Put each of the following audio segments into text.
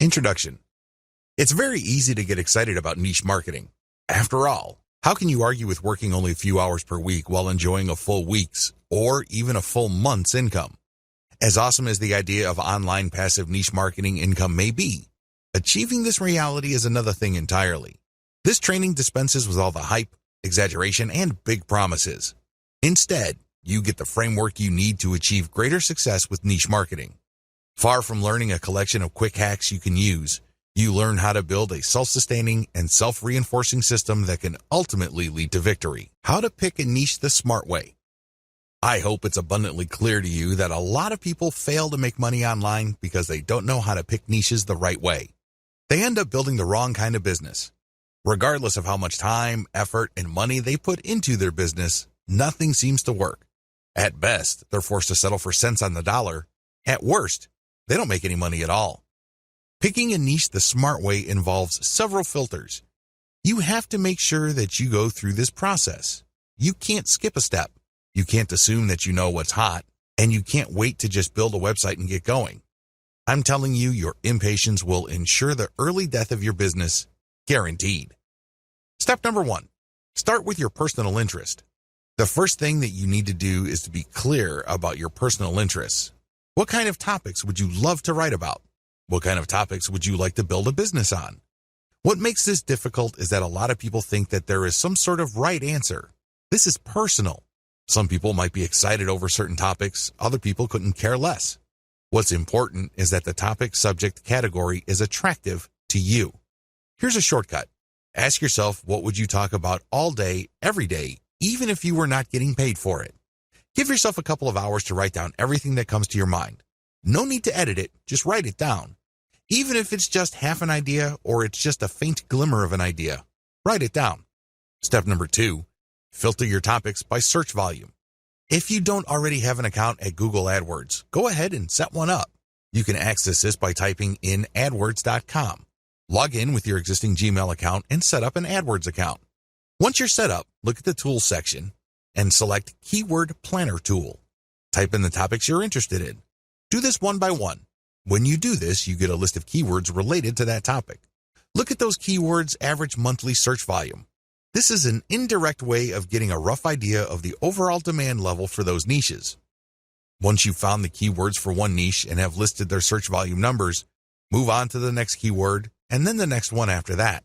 Introduction. It's very easy to get excited about niche marketing. After all, how can you argue with working only a few hours per week while enjoying a full week's or even a full month's income? As awesome as the idea of online passive niche marketing income may be, achieving this reality is another thing entirely. This training dispenses with all the hype, exaggeration, and big promises. Instead, you get the framework you need to achieve greater success with niche marketing. Far from learning a collection of quick hacks you can use, you learn how to build a self-sustaining and self-reinforcing system that can ultimately lead to victory. How to pick a niche the smart way. I hope it's abundantly clear to you that a lot of people fail to make money online because they don't know how to pick niches the right way. They end up building the wrong kind of business. Regardless of how much time, effort, and money they put into their business, nothing seems to work. At best, they're forced to settle for cents on the dollar. At worst, they don't make any money at all. Picking a niche the smart way involves several filters. You have to make sure that you go through this process. You can't skip a step. You can't assume that you know what's hot, and you can't wait to just build a website and get going. I'm telling you, your impatience will ensure the early death of your business, guaranteed. Step number 1, start with your personal interest. The first thing that you need to do is to be clear about your personal interests. What kind of topics would you love to write about? What kind of topics would you like to build a business on? What makes this difficult is that a lot of people think that there is some sort of right answer. This is personal. Some people might be excited over certain topics, other people couldn't care less. What's important is that the topic subject category is attractive to you. Here's a shortcut. Ask yourself, what would you talk about all day, every day, even if you were not getting paid for it? Give yourself a couple of hours to write down everything that comes to your mind. No need to edit it, just write it down. Even if it's just half an idea or it's just a faint glimmer of an idea, write it down. Step number 2, filter your topics by search volume. If you don't already have an account at Google AdWords, go ahead and set one up. You can access this by typing in adwords.com. Log in with your existing Gmail account and set up an AdWords account. Once you're set up, look at the Tools section and select Keyword Planner Tool. Type in the topics you're interested in. Do this one by one. When you do this, you get a list of keywords related to that topic. Look at those keywords' average monthly search volume. This is an indirect way of getting a rough idea of the overall demand level for those niches. Once you've found the keywords for one niche and have listed their search volume numbers, move on to the next keyword and then the next one after that.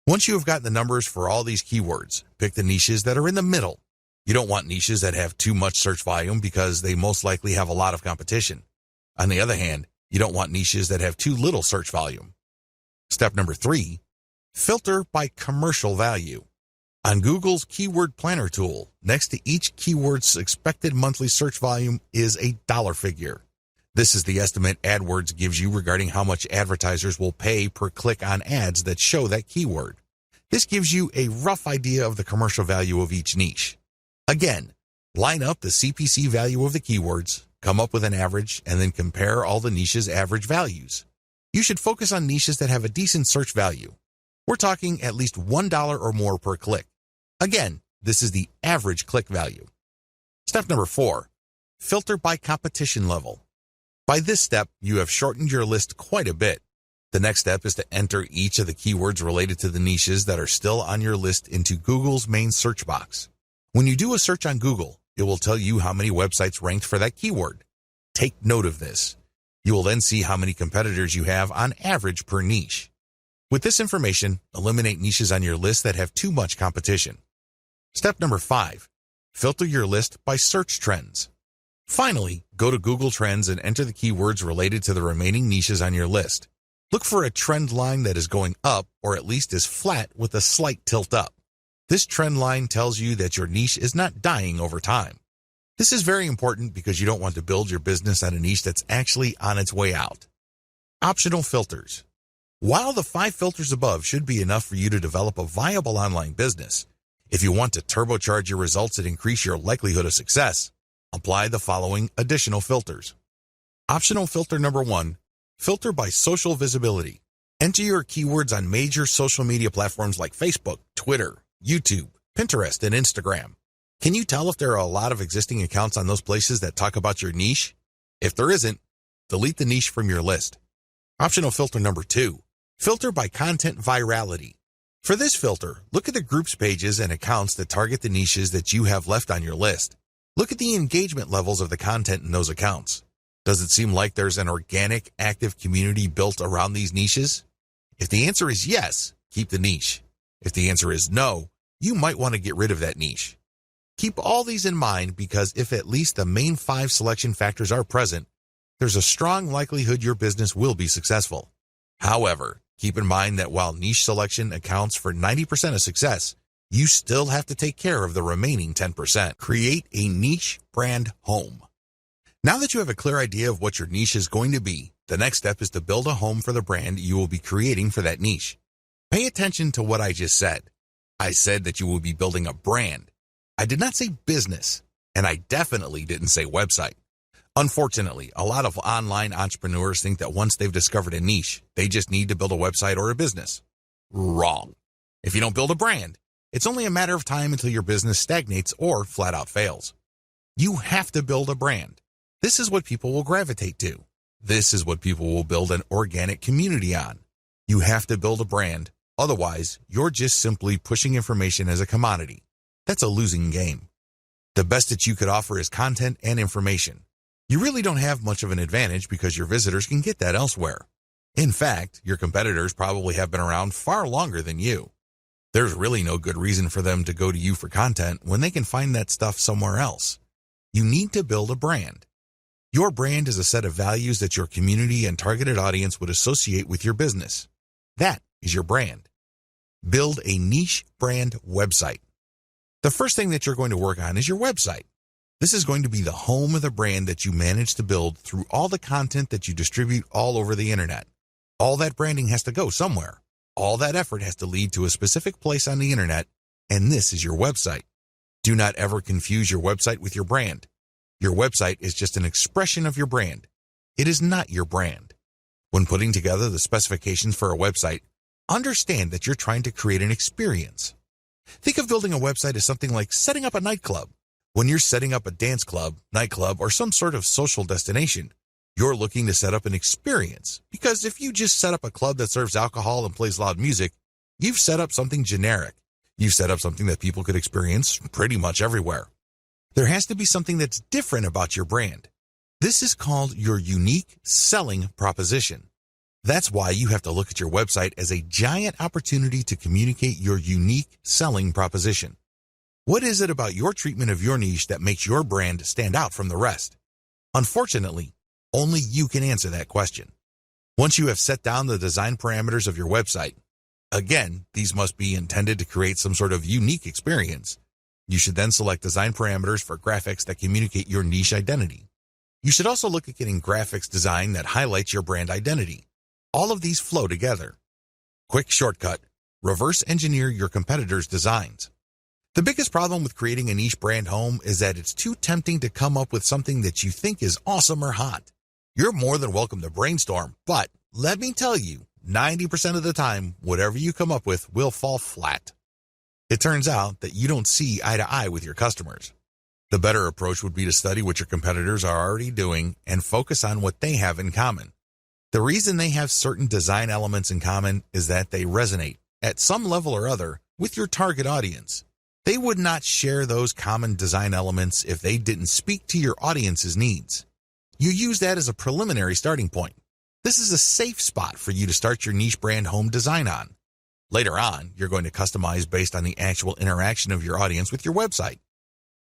Once you have gotten the numbers for all these keywords, pick the niches that are in the middle. You don't want niches that have too much search volume because they most likely have a lot of competition. On the other hand, you don't want niches that have too little search volume. Step number 3, filter by commercial value. On Google's Keyword Planner tool, next to each keyword's expected monthly search volume is a dollar figure. This is the estimate AdWords gives you regarding how much advertisers will pay per click on ads that show that keyword. This gives you a rough idea of the commercial value of each niche. Again, line up the CPC value of the keywords, come up with an average, and then compare all the niches' average values. You should focus on niches that have a decent search value. We're talking at least $1 or more per click. Again, this is the average click value. Step number 4, filter by competition level. By this step, you have shortened your list quite a bit. The next step is to enter each of the keywords related to the niches that are still on your list into Google's main search box. When you do a search on Google, it will tell you how many websites ranked for that keyword. Take note of this. You will then see how many competitors you have on average per niche. With this information, eliminate niches on your list that have too much competition. Step number 5, filter your list by search trends. Finally, go to Google Trends and enter the keywords related to the remaining niches on your list. Look for a trend line that is going up or at least is flat with a slight tilt up. This trend line tells you that your niche is not dying over time. This is very important because you don't want to build your business on a niche that's actually on its way out. Optional filters. While the 5 filters above should be enough for you to develop a viable online business, if you want to turbocharge your results and increase your likelihood of success, apply the following additional filters. Optional filter number 1, filter by social visibility. Enter your keywords on major social media platforms like Facebook, Twitter, YouTube, Pinterest, and Instagram. Can you tell if there are a lot of existing accounts on those places that talk about your niche? If there isn't, delete the niche from your list. Optional filter number 2, filter by content virality. For this filter, look at the groups pages and accounts that target the niches that you have left on your list. Look at the engagement levels of the content in those accounts. Does it seem like there's an organic, active community built around these niches? If the answer is yes, keep the niche. If the answer is no, you might want to get rid of that niche. Keep all these in mind because if at least the main 5 selection factors are present, there's a strong likelihood your business will be successful. However, keep in mind that while niche selection accounts for 90% of success, you still have to take care of the remaining 10%. Create a niche brand home. Now that you have a clear idea of what your niche is going to be, the next step is to build a home for the brand you will be creating for that niche. Pay attention to what I just said. I said that you will be building a brand. I did not say business, and I definitely didn't say website. Unfortunately, a lot of online entrepreneurs think that once they've discovered a niche, they just need to build a website or a business. Wrong. If you don't build a brand, it's only a matter of time until your business stagnates or flat out fails. You have to build a brand. This is what people will gravitate to. This is what people will build an organic community on. You have to build a brand. Otherwise, you're just simply pushing information as a commodity. That's a losing game. The best that you could offer is content and information. You really don't have much of an advantage because your visitors can get that elsewhere. In fact, your competitors probably have been around far longer than you. There's really no good reason for them to go to you for content when they can find that stuff somewhere else. You need to build a brand. Your brand is a set of values that your community and targeted audience would associate with your business. That is your brand. Build a niche brand website. The first thing that you're going to work on is your website. This is going to be the home of the brand that you manage to build through all the content that you distribute all over the internet. All that branding has to go somewhere. All that effort has to lead to a specific place on the internet, and this is your website. Do not ever confuse your website with your brand. Your website is just an expression of your brand. It is not your brand. When putting together the specifications for a website, understand that you're trying to create an experience. Think of building a website as something like setting up a nightclub. When you're setting up a dance club, nightclub, or some sort of social destination, you're looking to set up an experience. Because if you just set up a club that serves alcohol and plays loud music, you've set up something generic. You've set up something that people could experience pretty much everywhere. There has to be something that's different about your brand. This is called your unique selling proposition. That's why you have to look at your website as a giant opportunity to communicate your unique selling proposition. What is it about your treatment of your niche that makes your brand stand out from the rest? Unfortunately, only you can answer that question. Once you have set down the design parameters of your website, again, these must be intended to create some sort of unique experience. You should then select design parameters for graphics that communicate your niche identity. You should also look at getting graphics design that highlights your brand identity. All of these flow together. Quick shortcut: reverse engineer your competitors' designs. The biggest problem with creating a niche brand home is that it's too tempting to come up with something that you think is awesome or hot. You're more than welcome to brainstorm, but let me tell you, 90% of the time, whatever you come up with will fall flat. It turns out that you don't see eye to eye with your customers. The better approach would be to study what your competitors are already doing and focus on what they have in common. The reason they have certain design elements in common is that they resonate, at some level or other, with your target audience. They would not share those common design elements if they didn't speak to your audience's needs. You use that as a preliminary starting point. This is a safe spot for you to start your niche brand home design on. Later on, you're going to customize based on the actual interaction of your audience with your website.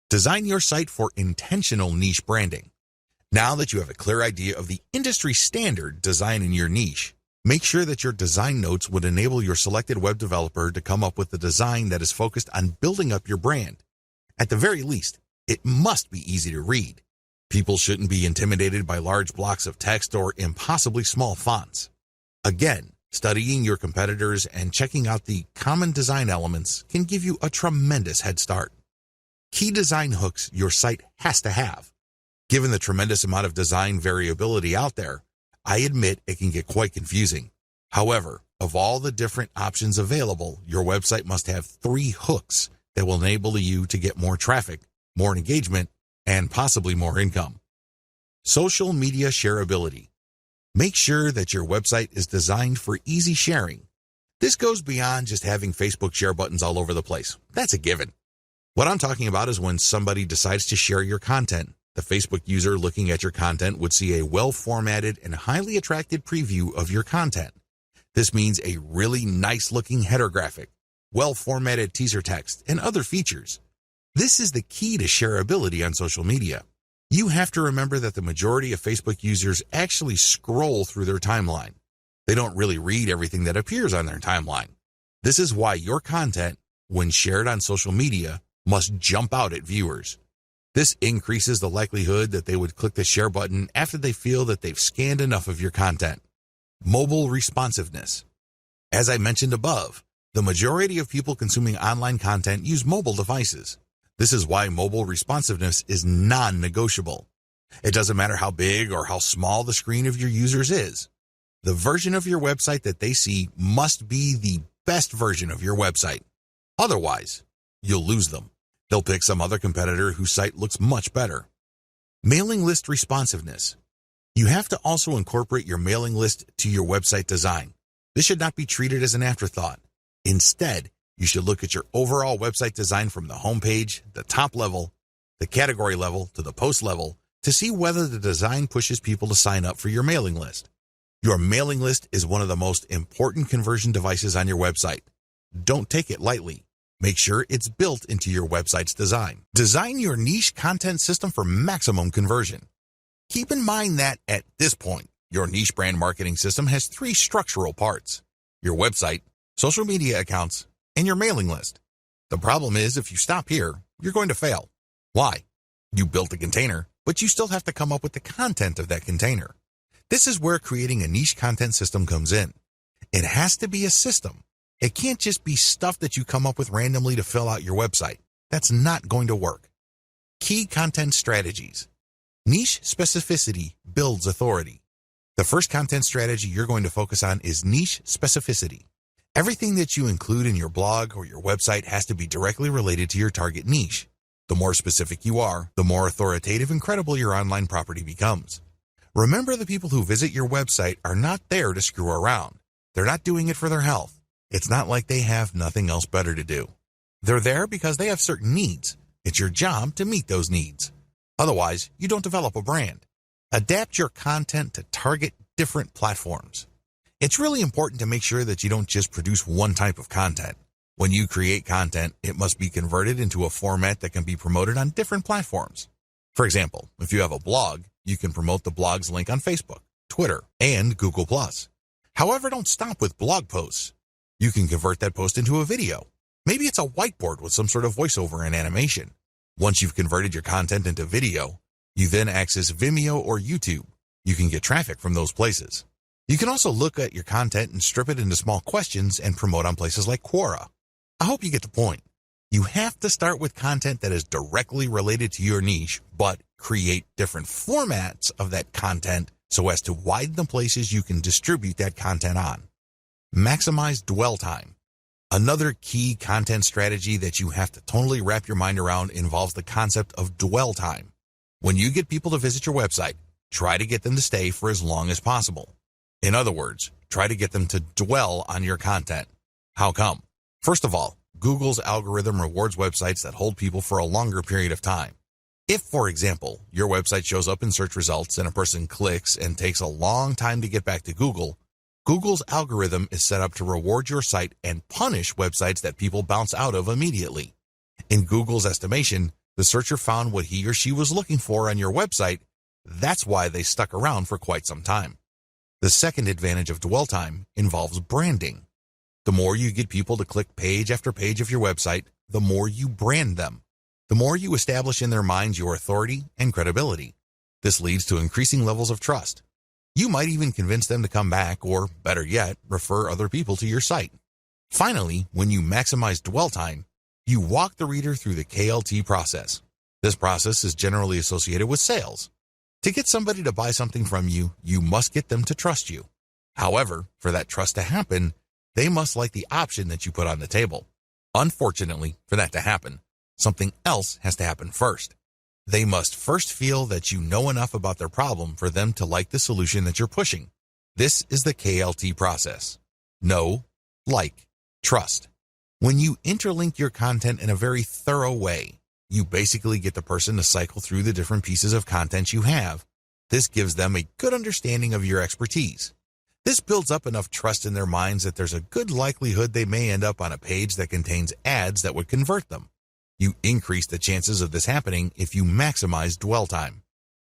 Design your site for intentional niche branding. Now that you have a clear idea of the industry standard design in your niche, make sure that your design notes would enable your selected web developer to come up with a design that is focused on building up your brand. At the very least, it must be easy to read. People shouldn't be intimidated by large blocks of text or impossibly small fonts. Again, studying your competitors and checking out the common design elements can give you a tremendous head start. Key design hooks your site has to have. Given the tremendous amount of design variability out there, I admit it can get quite confusing. However, of all the different options available, your website must have 3 hooks that will enable you to get more traffic, more engagement, and possibly more income. Social media shareability. Make sure that your website is designed for easy sharing. This goes beyond just having Facebook share buttons all over the place. That's a given. What I'm talking about is when somebody decides to share your content. The Facebook user looking at your content would see a well-formatted and highly attractive preview of your content. This means a really nice-looking header graphic, well-formatted teaser text, and other features. This is the key to shareability on social media. You have to remember that the majority of Facebook users actually scroll through their timeline. They don't really read everything that appears on their timeline. This is why your content, when shared on social media, must jump out at viewers. This increases the likelihood that they would click the share button after they feel that they've scanned enough of your content. Mobile responsiveness. As I mentioned above, the majority of people consuming online content use mobile devices. This is why mobile responsiveness is non-negotiable. It doesn't matter how big or how small the screen of your users is. The version of your website that they see must be the best version of your website. Otherwise, you'll lose them. They'll pick some other competitor whose site looks much better. Mailing list responsiveness. You have to also incorporate your mailing list to your website design. This should not be treated as an afterthought. Instead, you should look at your overall website design from the homepage, the top level, the category level, to the post level to see whether the design pushes people to sign up for your mailing list. Your mailing list is one of the most important conversion devices on your website. Don't take it lightly. Make sure it's built into your website's design. Design your niche content system for maximum conversion. Keep in mind that at this point, your niche brand marketing system has 3 structural parts: your website, social media accounts, and your mailing list. The problem is, if you stop here, you're going to fail. Why? You built a container, but you still have to come up with the content of that container. This is where creating a niche content system comes in. It has to be a system. It can't just be stuff that you come up with randomly to fill out your website. That's not going to work. Key content strategies. Niche specificity builds authority. The first content strategy you're going to focus on is niche specificity. Everything that you include in your blog or your website has to be directly related to your target niche. The more specific you are, the more authoritative and credible your online property becomes. Remember, the people who visit your website are not there to screw around. They're not doing it for their health. It's not like they have nothing else better to do. They're there because they have certain needs. It's your job to meet those needs. Otherwise, you don't develop a brand. Adapt your content to target different platforms. It's really important to make sure that you don't just produce one type of content. When you create content, it must be converted into a format that can be promoted on different platforms. For example, if you have a blog, you can promote the blog's link on Facebook, Twitter, and Google+. However, don't stop with blog posts. You can convert that post into a video. Maybe it's a whiteboard with some sort of voiceover and animation. Once you've converted your content into video, you then access Vimeo or YouTube. You can get traffic from those places. You can also look at your content and strip it into small questions and promote on places like Quora. I hope you get the point. You have to start with content that is directly related to your niche, but create different formats of that content so as to widen the places you can distribute that content on. Maximize dwell time. Another key content strategy that you have to totally wrap your mind around involves the concept of dwell time. When you get people to visit your website, try to get them to stay for as long as possible. In other words, try to get them to dwell on your content. How come? First of all, Google's algorithm rewards websites that hold people for a longer period of time. If, for example, your website shows up in search results and a person clicks and takes a long time to get back to Google, Google's algorithm is set up to reward your site and punish websites that people bounce out of immediately. In Google's estimation, the searcher found what he or she was looking for on your website. That's why they stuck around for quite some time. The second advantage of dwell time involves branding. The more you get people to click page after page of your website, the more you brand them. The more you establish in their minds your authority and credibility. This leads to increasing levels of trust. You might even convince them to come back or, better yet, refer other people to your site. Finally, when you maximize dwell time, you walk the reader through the KLT process. This process is generally associated with sales. To get somebody to buy something from you, you must get them to trust you. However, for that trust to happen, they must like the option that you put on the table. Unfortunately, for that to happen, something else has to happen first. They must first feel that you know enough about their problem for them to like the solution that you're pushing. This is the KLT process. Know, like, trust. When you interlink your content in a very thorough way, you basically get the person to cycle through the different pieces of content you have. This gives them a good understanding of your expertise. This builds up enough trust in their minds that there's a good likelihood they may end up on a page that contains ads that would convert them. You increase the chances of this happening if you maximize dwell time.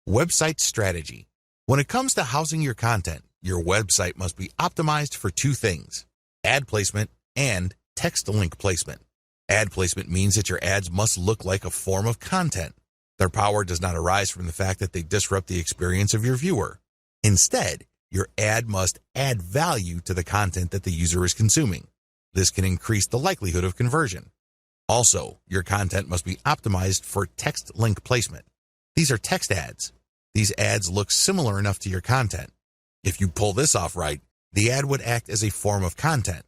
Website strategy. When it comes to housing your content, your website must be optimized for two things: ad placement and text link placement. Ad placement means that your ads must look like a form of content. Their power does not arise from the fact that they disrupt the experience of your viewer. Instead, your ad must add value to the content that the user is consuming. This can increase the likelihood of conversion. Also, your content must be optimized for text link placement. These are text ads. These ads look similar enough to your content. If you pull this off right, the ad would act as a form of content.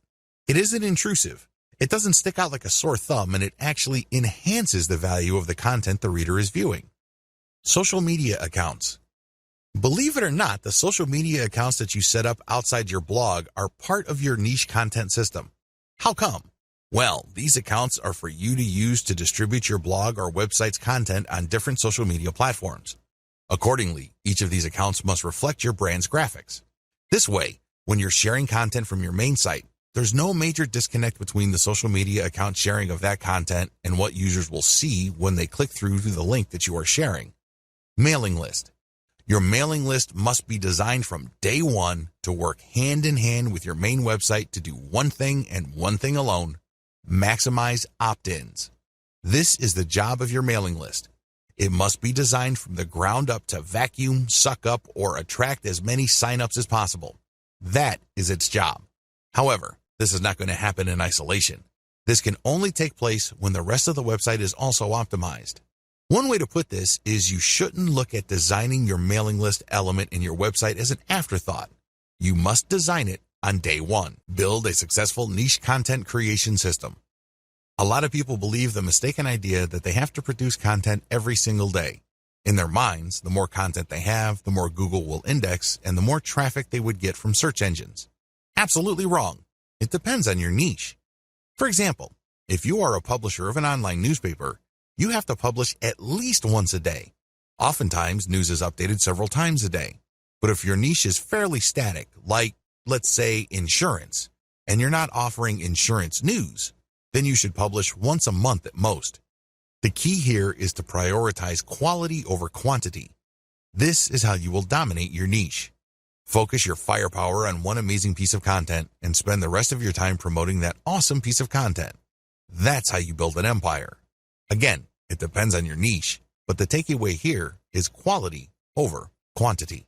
It isn't intrusive. It doesn't stick out like a sore thumb, and it actually enhances the value of the content the reader is viewing. Social media accounts. Believe it or not, the social media accounts that you set up outside your blog are part of your niche content system. How come? Well, these accounts are for you to use to distribute your blog or website's content on different social media platforms. Accordingly, each of these accounts must reflect your brand's graphics. This way, when you're sharing content from your main site, there's no major disconnect between the social media account sharing of that content and what users will see when they click through to the link that you are sharing. Mailing list. Your mailing list must be designed from day one to work hand in hand with your main website to do one thing and one thing alone: maximize opt-ins. This is the job of your mailing list. It must be designed from the ground up to vacuum, suck up, or attract as many signups as possible. That is its job. However, this is not going to happen in isolation. This can only take place when the rest of the website is also optimized. One way to put this is you shouldn't look at designing your mailing list element in your website as an afterthought. You must design it on day one. Build a successful niche content creation system. A lot of people believe the mistaken idea that they have to produce content every single day. In their minds, the more content they have, the more Google will index and the more traffic they would get from search engines. Absolutely wrong. It depends on your niche. For example, if you are a publisher of an online newspaper, you have to publish at least once a day. Oftentimes, news is updated several times a day. But if your niche is fairly static, like, let's say, insurance, and you're not offering insurance news, then you should publish once a month at most. The key here is to prioritize quality over quantity. This is how you will dominate your niche. Focus your firepower on one amazing piece of content and spend the rest of your time promoting that awesome piece of content. That's how you build an empire. Again, it depends on your niche, but the takeaway here is quality over quantity.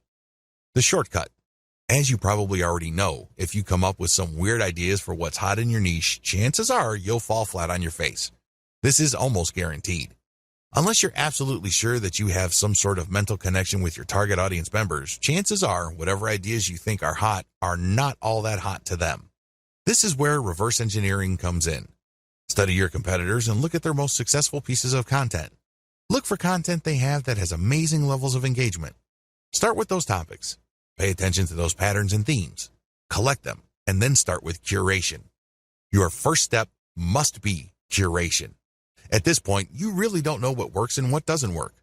The shortcut. As you probably already know, if you come up with some weird ideas for what's hot in your niche, chances are you'll fall flat on your face. This is almost guaranteed. Unless you're absolutely sure that you have some sort of mental connection with your target audience members, chances are whatever ideas you think are hot are not all that hot to them. This is where reverse engineering comes in. Study your competitors and look at their most successful pieces of content. Look for content they have that has amazing levels of engagement. Start with those topics. Pay attention to those patterns and themes. Collect them, and then start with curation. Your first step must be curation. At this point, you really don't know what works and what doesn't work.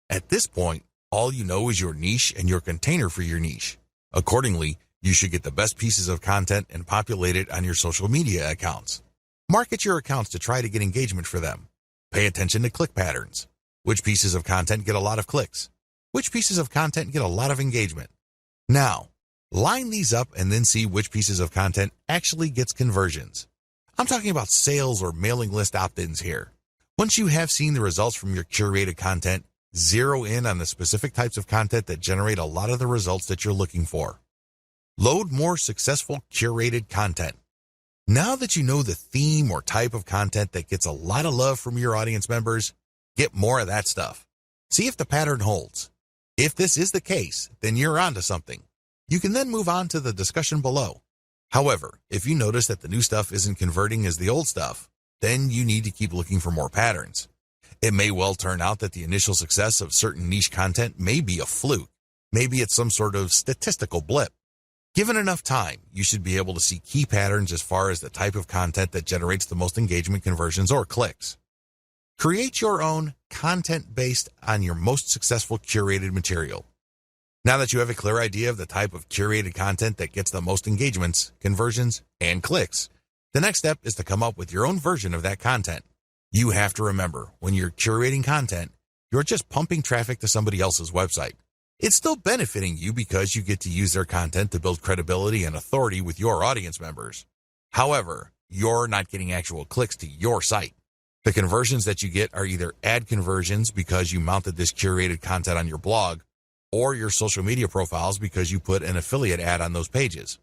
At this point, all you know is your niche and your container for your niche. Accordingly, you should get the best pieces of content and populate it on your social media accounts. Market your accounts to try to get engagement for them. Pay attention to click patterns. Which pieces of content get a lot of clicks? Which pieces of content get a lot of engagement? Now, line these up and then see which pieces of content actually gets conversions. I'm talking about sales or mailing list opt-ins here. Once you have seen the results from your curated content, zero in on the specific types of content that generate a lot of the results that you're looking for. Load more successful curated content. Now that you know the theme or type of content that gets a lot of love from your audience members, get more of that stuff. See if the pattern holds. If this is the case, then you're onto something. You can then move on to the discussion below. However, if you notice that the new stuff isn't converting as the old stuff, then you need to keep looking for more patterns. It may well turn out that the initial success of certain niche content may be a fluke. Maybe it's some sort of statistical blip. Given enough time, you should be able to see key patterns as far as the type of content that generates the most engagement, conversions, or clicks. Create your own content based on your most successful curated material. Now that you have a clear idea of the type of curated content that gets the most engagements, conversions, and clicks, the next step is to come up with your own version of that content. You have to remember, when you're curating content, you're just pumping traffic to somebody else's website. It's still benefiting you because you get to use their content to build credibility and authority with your audience members. However, you're not getting actual clicks to your site. The conversions that you get are either ad conversions because you mounted this curated content on your blog, or your social media profiles because you put an affiliate ad on those pages.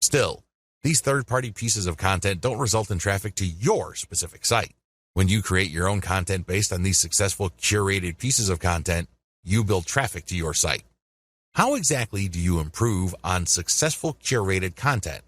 Still, these third-party pieces of content don't result in traffic to your specific site. When you create your own content based on these successful curated pieces of content, you build traffic to your site. How exactly do you improve on successful curated content?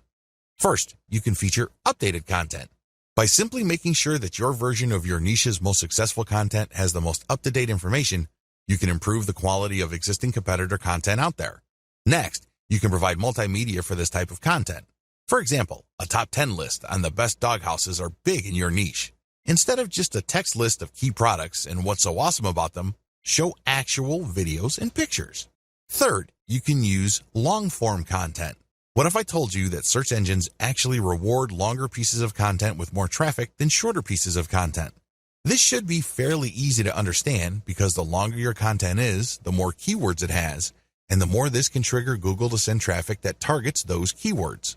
First, you can feature updated content. By simply making sure that your version of your niche's most successful content has the most up-to-date information, you can improve the quality of existing competitor content out there. Next, you can provide multimedia for this type of content. For example, a top 10 list on the best doghouses are big in your niche. Instead of just a text list of key products and what's so awesome about them, show actual videos and pictures. Third, you can use long-form content. What if I told you that search engines actually reward longer pieces of content with more traffic than shorter pieces of content? This should be fairly easy to understand because the longer your content is, the more keywords it has, and the more this can trigger Google to send traffic that targets those keywords.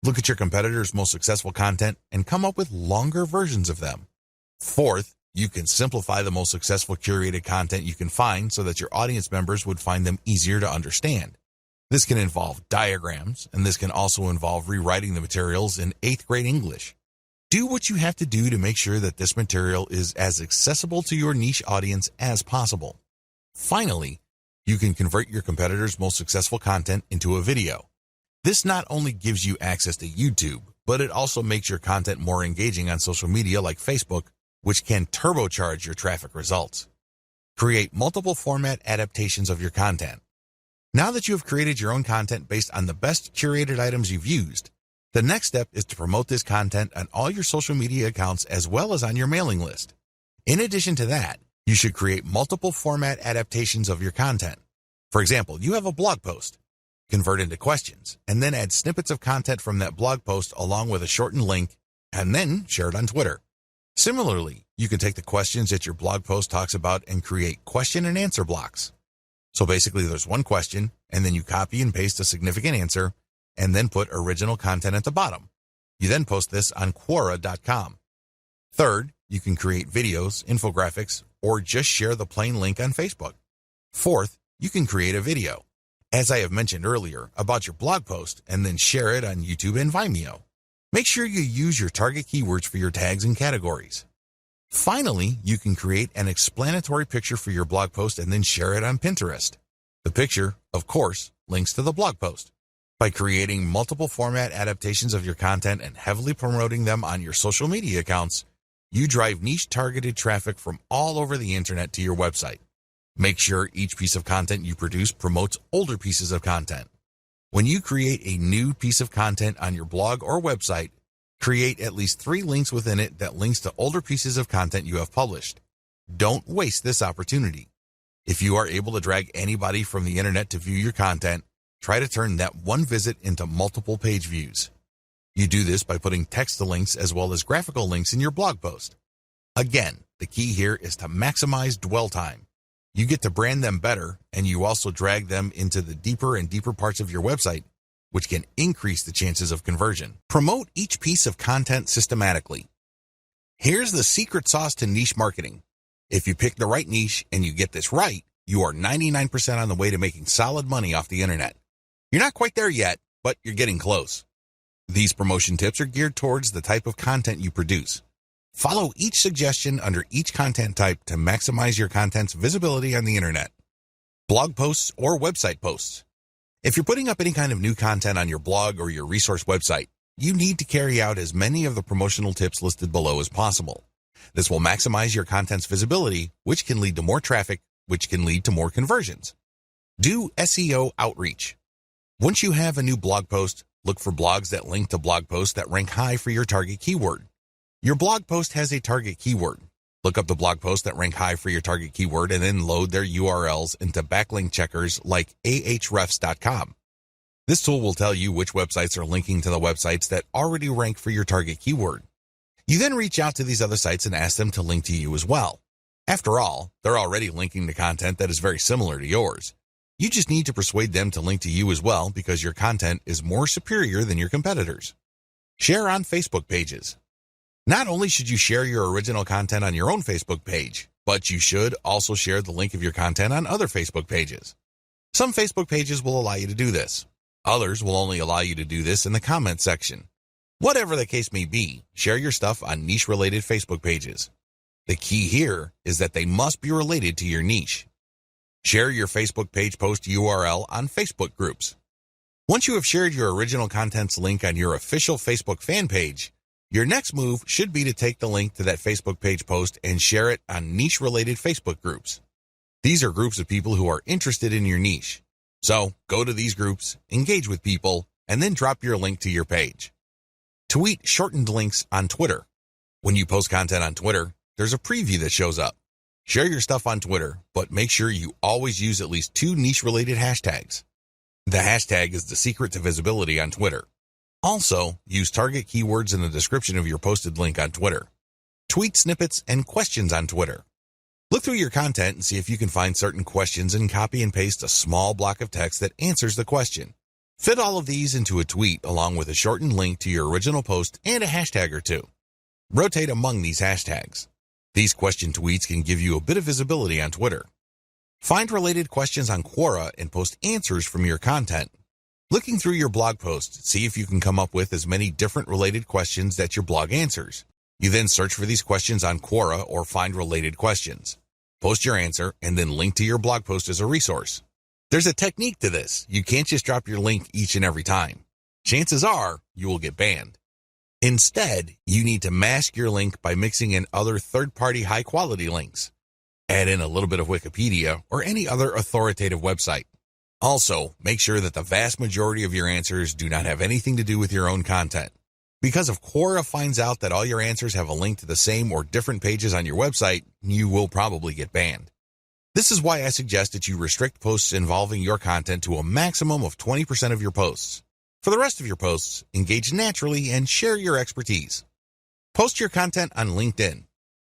Look at your competitors' most successful content and come up with longer versions of them. Fourth, you can simplify the most successful curated content you can find so that your audience members would find them easier to understand. This can involve diagrams, and this can also involve rewriting the materials in 8th grade English. Do what you have to do to make sure that this material is as accessible to your niche audience as possible. Finally, you can convert your competitors' most successful content into a video. This not only gives you access to YouTube, but it also makes your content more engaging on social media like Facebook, which can turbocharge your traffic results. Create multiple format adaptations of your content. Now that you have created your own content based on the best curated items you've used, the next step is to promote this content on all your social media accounts as well as on your mailing list. In addition to that, you should create multiple format adaptations of your content. For example, you have a blog post. Convert into questions, and then add snippets of content from that blog post along with a shortened link, and then share it on Twitter. Similarly, you can take the questions that your blog post talks about and create question and answer blocks. So basically there's one question, and then you copy and paste a significant answer, and then put original content at the bottom. You then post this on Quora.com. Third, you can create videos, infographics, or just share the plain link on Facebook. Fourth, you can create a video, as I have mentioned earlier, about your blog post, and then share it on YouTube and Vimeo. Make sure you use your target keywords for your tags and categories. Finally, you can create an explanatory picture for your blog post and then share it on Pinterest. The picture, of course, links to the blog post. By creating multiple format adaptations of your content and heavily promoting them on your social media accounts, you drive niche-targeted traffic from all over the internet to your website. Make sure each piece of content you produce promotes older pieces of content. When you create a new piece of content on your blog or website, create at least 3 links within it that links to older pieces of content you have published. Don't waste this opportunity. If you are able to drag anybody from the internet to view your content, try to turn that one visit into multiple page views. You do this by putting text links as well as graphical links in your blog post. Again, the key here is to maximize dwell time. You get to brand them better, and you also drag them into the deeper and deeper parts of your website, which can increase the chances of conversion. Promote each piece of content systematically. Here's the secret sauce to niche marketing. If you pick the right niche and you get this right, you are 99% on the way to making solid money off the internet. You're not quite there yet, but you're getting close. These promotion tips are geared towards the type of content you produce. Follow each suggestion under each content type to maximize your content's visibility on the internet. Blog posts or website posts. If you're putting up any kind of new content on your blog or your resource website, you need to carry out as many of the promotional tips listed below as possible. This will maximize your content's visibility, which can lead to more traffic, which can lead to more conversions. Do SEO outreach. Once you have a new blog post, look for blogs that link to blog posts that rank high for your target keyword. Your blog post has a target keyword. Look up the blog posts that rank high for your target keyword and then load their URLs into backlink checkers like ahrefs.com. This tool will tell you which websites are linking to the websites that already rank for your target keyword. You then reach out to these other sites and ask them to link to you as well. After all, they're already linking to content that is very similar to yours. You just need to persuade them to link to you as well because your content is more superior than your competitors. Share on Facebook pages. Not only should you share your original content on your own Facebook page, but you should also share the link of your content on other Facebook pages. Some Facebook pages will allow you to do this. Others will only allow you to do this in the comment section. Whatever the case may be, share your stuff on niche-related Facebook pages. The key here is that they must be related to your niche. Share your Facebook page post URL on Facebook groups. Once you have shared your original content's link on your official Facebook fan page, your next move should be to take the link to that Facebook page post and share it on niche-related Facebook groups. These are groups of people who are interested in your niche. So go to these groups, engage with people, and then drop your link to your page. Tweet shortened links on Twitter. When you post content on Twitter, there's a preview that shows up. Share your stuff on Twitter, but make sure you always use at least 2 niche-related hashtags. The hashtag is the secret to visibility on Twitter. Also, use target keywords in the description of your posted link on Twitter. Tweet snippets and questions on Twitter. Look through your content and see if you can find certain questions and copy and paste a small block of text that answers the question. Fit all of these into a tweet along with a shortened link to your original post and a hashtag or 2. Rotate among these hashtags. These question tweets can give you a bit of visibility on Twitter. Find related questions on Quora and post answers from your content. Looking through your blog post, see if you can come up with as many different related questions that your blog answers. You then search for these questions on Quora or find related questions. Post your answer and then link to your blog post as a resource. There's a technique to this. You can't just drop your link each and every time. Chances are you will get banned. Instead, you need to mask your link by mixing in other third-party high-quality links. Add in a little bit of Wikipedia or any other authoritative website. Also, make sure that the vast majority of your answers do not have anything to do with your own content. Because if Quora finds out that all your answers have a link to the same or different pages on your website, you will probably get banned. This is why I suggest that you restrict posts involving your content to a maximum of 20% of your posts. For the rest of your posts, engage naturally and share your expertise. Post your content on LinkedIn.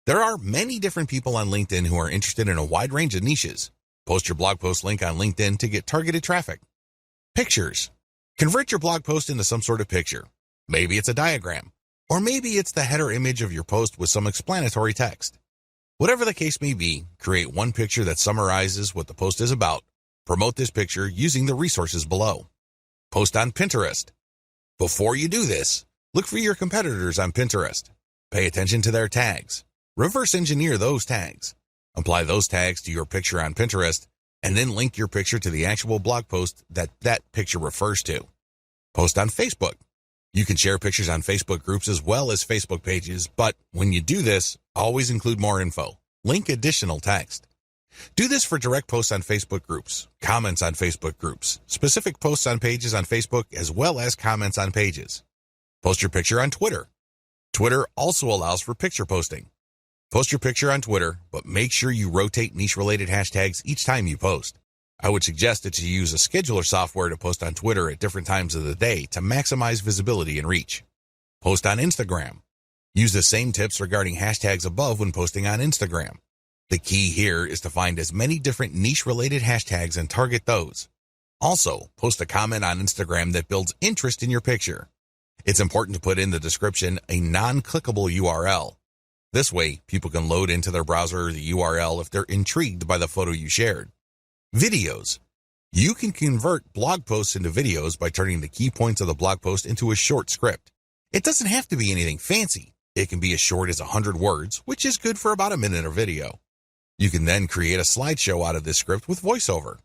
There are many different people on LinkedIn who are interested in a wide range of niches. Post your blog post link on LinkedIn to get targeted traffic. Pictures. Convert your blog post into some sort of picture. Maybe it's a diagram, or maybe it's the header image of your post with some explanatory text. Whatever the case may be, create one picture that summarizes what the post is about. Promote this picture using the resources below. Post on Pinterest. Before you do this, look for your competitors on Pinterest. Pay attention to their tags. Reverse engineer those tags. Apply those tags to your picture on Pinterest, and then link your picture to the actual blog post that picture refers to. Post on Facebook. You can share pictures on Facebook groups as well as Facebook pages, but when you do this, always include more info. Link additional text. Do this for direct posts on Facebook groups, comments on Facebook groups, specific posts on pages on Facebook, as well as comments on pages. Post your picture on Twitter. Twitter also allows for picture posting. Post your picture on Twitter, but make sure you rotate niche-related hashtags each time you post. I would suggest that you use a scheduler software to post on Twitter at different times of the day to maximize visibility and reach. Post on Instagram. Use the same tips regarding hashtags above when posting on Instagram. The key here is to find as many different niche-related hashtags and target those. Also, post a comment on Instagram that builds interest in your picture. It's important to put in the description a non-clickable URL. This way, people can load into their browser the URL if they're intrigued by the photo you shared. Videos. You can convert blog posts into videos by turning the key points of the blog post into a short script. It doesn't have to be anything fancy. It can be as short as 100 words, which is good for about a minute of video. You can then create a slideshow out of this script with voiceover.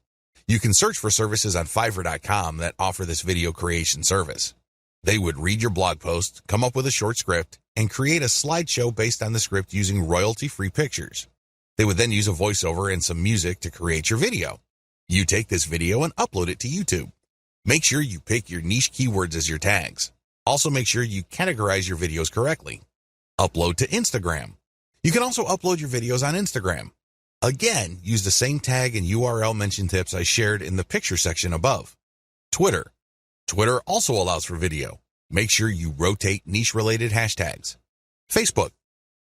You can search for services on Fiverr.com that offer this video creation service. They would read your blog post, come up with a short script, and create a slideshow based on the script using royalty-free pictures. They would then use a voiceover and some music to create your video. You take this video and upload it to YouTube. Make sure you pick your niche keywords as your tags. Also make sure you categorize your videos correctly. Upload to Instagram. You can also upload your videos on Instagram. Again, use the same tag and URL mention tips I shared in the picture section above. Twitter. Twitter also allows for video. Make sure you rotate niche-related hashtags. Facebook.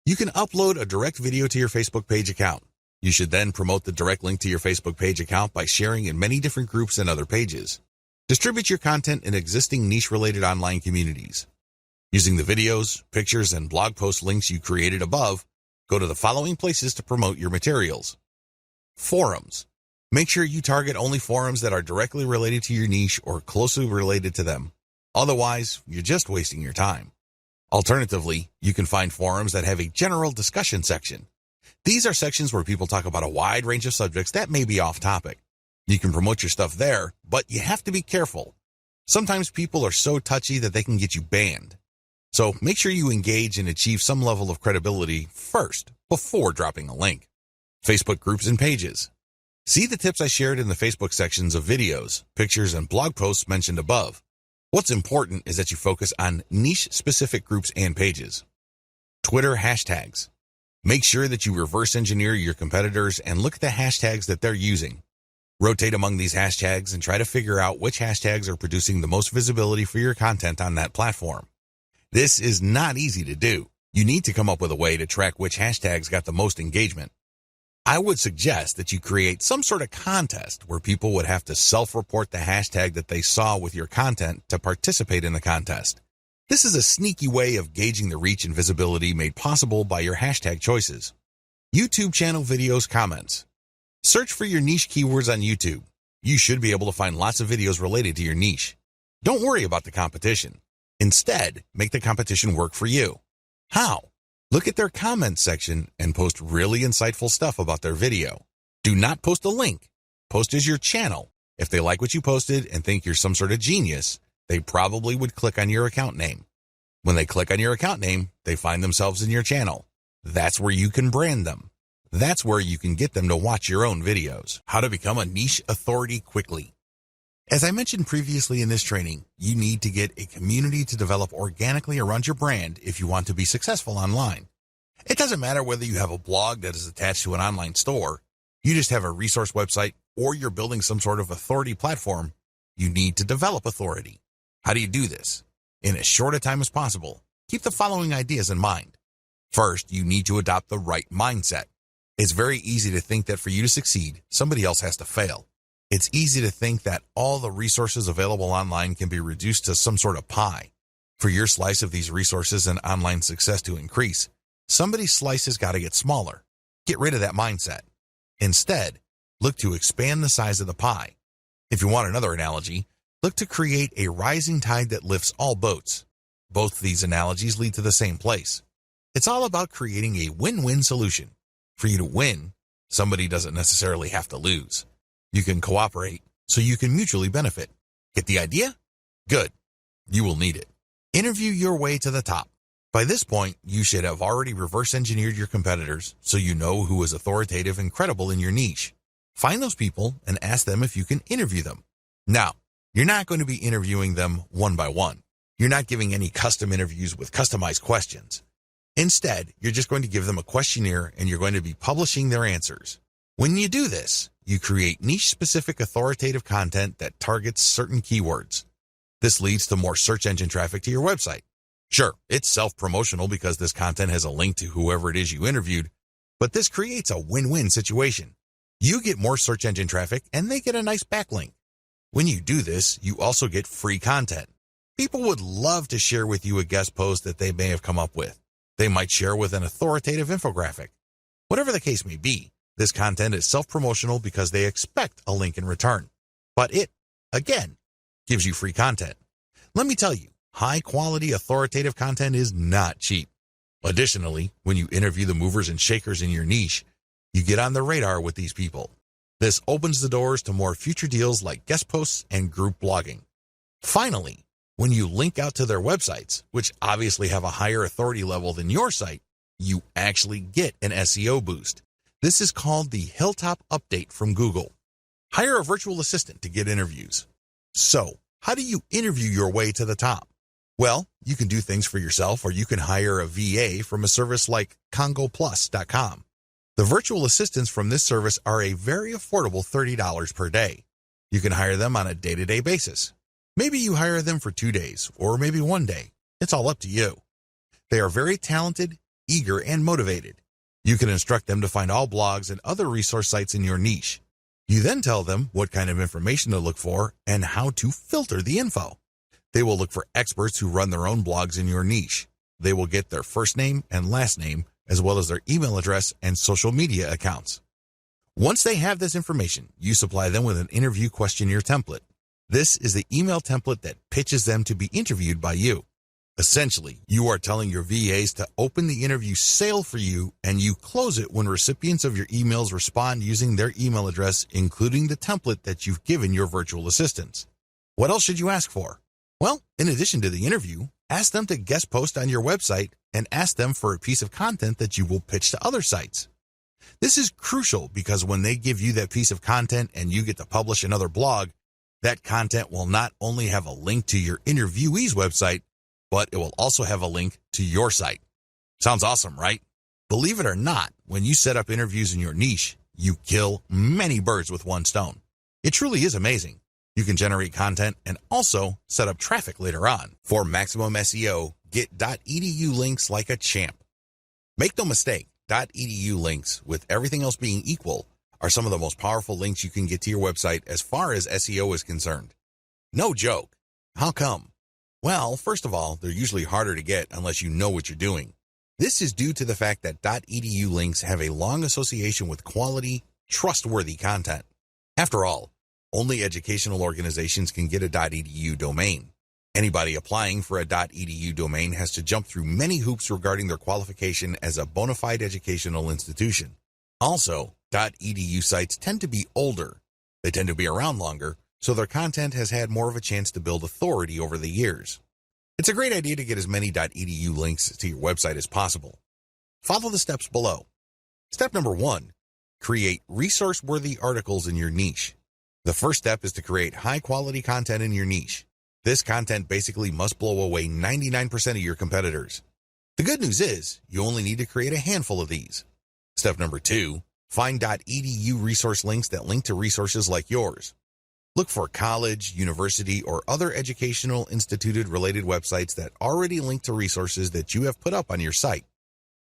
You can upload a direct video to your Facebook page account. You should then promote the direct link to your Facebook page account by sharing in many different groups and other pages. Distribute your content in existing niche-related online communities. Using the videos, pictures, and blog post links you created above, go to the following places to promote your materials. Forums. Make sure you target only forums that are directly related to your niche or closely related to them. Otherwise, you're just wasting your time. Alternatively, you can find forums that have a general discussion section. These are sections where people talk about a wide range of subjects that may be off topic. You can promote your stuff there, but you have to be careful. Sometimes people are so touchy that they can get you banned. So make sure you engage and achieve some level of credibility first before dropping a link. Facebook groups and pages. See the tips I shared in the Facebook sections of videos, pictures, and blog posts mentioned above. What's important is that you focus on niche-specific groups and pages. Twitter hashtags. Make sure that you reverse engineer your competitors and look at the hashtags that they're using. Rotate among these hashtags and try to figure out which hashtags are producing the most visibility for your content on that platform. This is not easy to do. You need to come up with a way to track which hashtags got the most engagement. I would suggest that you create some sort of contest where people would have to self-report the hashtag that they saw with your content to participate in the contest. This is a sneaky way of gauging the reach and visibility made possible by your hashtag choices. YouTube channel videos comments. Search for your niche keywords on YouTube. You should be able to find lots of videos related to your niche. Don't worry about the competition. Instead, make the competition work for you. How? Look at their comments section and post really insightful stuff about their video. Do not post a link. Post as your channel. If they like what you posted and think you're some sort of genius, they probably would click on your account name. When they click on your account name, they find themselves in your channel. That's where you can brand them. That's where you can get them to watch your own videos. How to become a niche authority quickly. As I mentioned previously in this training, you need to get a community to develop organically around your brand if you want to be successful online. It doesn't matter whether you have a blog that is attached to an online store, you just have a resource website, or you're building some sort of authority platform. You need to develop authority. How do you do this? In as short a time as possible, keep the following ideas in mind. First, you need to adopt the right mindset. It's very easy to think that for you to succeed, somebody else has to fail. It's easy to think that all the resources available online can be reduced to some sort of pie. For your slice of these resources and online success to increase, somebody's slice has got to get smaller. Get rid of that mindset. Instead, look to expand the size of the pie. If you want another analogy, look to create a rising tide that lifts all boats. Both these analogies lead to the same place. It's all about creating a win-win solution. For you to win, somebody doesn't necessarily have to lose. You can cooperate so you can mutually benefit. Get the idea? Good. You will need it. Interview your way to the top. By this point, you should have already reverse engineered your competitors so you know who is authoritative and credible in your niche. Find those people and ask them if you can interview them. Now, you're not going to be interviewing them one by one. You're not giving any custom interviews with customized questions. Instead, you're just going to give them a questionnaire and you're going to be publishing their answers. When you do this, you create niche-specific authoritative content that targets certain keywords. This leads to more search engine traffic to your website. Sure, it's self-promotional because this content has a link to whoever it is you interviewed, but this creates a win-win situation. You get more search engine traffic and they get a nice backlink. When you do this, you also get free content. People would love to share with you a guest post that they may have come up with. They might share with an authoritative infographic. Whatever the case may be, this content is self-promotional because they expect a link in return. But it, again, gives you free content. Let me tell you, high-quality authoritative content is not cheap. Additionally, when you interview the movers and shakers in your niche, you get on the radar with these people. This opens the doors to more future deals like guest posts and group blogging. Finally, when you link out to their websites, which obviously have a higher authority level than your site, you actually get an SEO boost. This is called the Hilltop Update from Google. Hire a virtual assistant to get interviews. So, How do you interview your way to the top? Well, you can do things for yourself, or you can hire a VA from a service like CongoPlus.com. The virtual assistants from this service are a very affordable $30 per day. You can hire them on a day-to-day basis. Maybe you hire them for 2 days, or maybe 1 day. It's all up to you. They are very talented, eager, and motivated. You can instruct them to find all blogs and other resource sites in your niche. You then tell them what kind of information to look for and how to filter the info. They will look for experts who run their own blogs in your niche. They will get their first name and last name, as well as their email address and social media accounts. Once they have this information, you supply them with an interview questionnaire template. This is the email template that pitches them to be interviewed by you. Essentially, you are telling your VAs to open the interview sale for you, and you close it when recipients of your emails respond using their email address, including the template that you've given your virtual assistants. What else should you ask for? Well, in addition to the interview, ask them to guest post on your website and ask them for a piece of content that you will pitch to other sites. This is crucial because when they give you that piece of content and you get to publish another blog, that content will not only have a link to your interviewee's website, but it will also have a link to your site. Sounds awesome, right? Believe it or not, when you set up interviews in your niche, you kill many birds with one stone. It truly is amazing. You can generate content and also set up traffic later on. For maximum SEO, get .edu links like a champ. Make no mistake, .edu links, with everything else being equal, are some of the most powerful links you can get to your website as far as SEO is concerned. No joke. How come? Well, first of all, they're usually harder to get unless you know what you're doing. This is due to the fact that .edu links have a long association with quality, trustworthy content. After all, only educational organizations can get a .edu domain. Anybody applying for a .edu domain has to jump through many hoops regarding their qualification as a bona fide educational institution. Also, .edu sites tend to be older. They tend to be around longer, so their content has had more of a chance to build authority over the years. It's a great idea to get as many .edu links to your website as possible. Follow the steps below. Step number 1, create resource-worthy articles in your niche. The first step is to create high-quality content in your niche. This content basically must blow away 99% of your competitors. The good news is, you only need to create a handful of these. Step number 2, find .edu resource links that link to resources like yours. Look for college, university, or other educational instituted-related websites that already link to resources that you have put up on your site.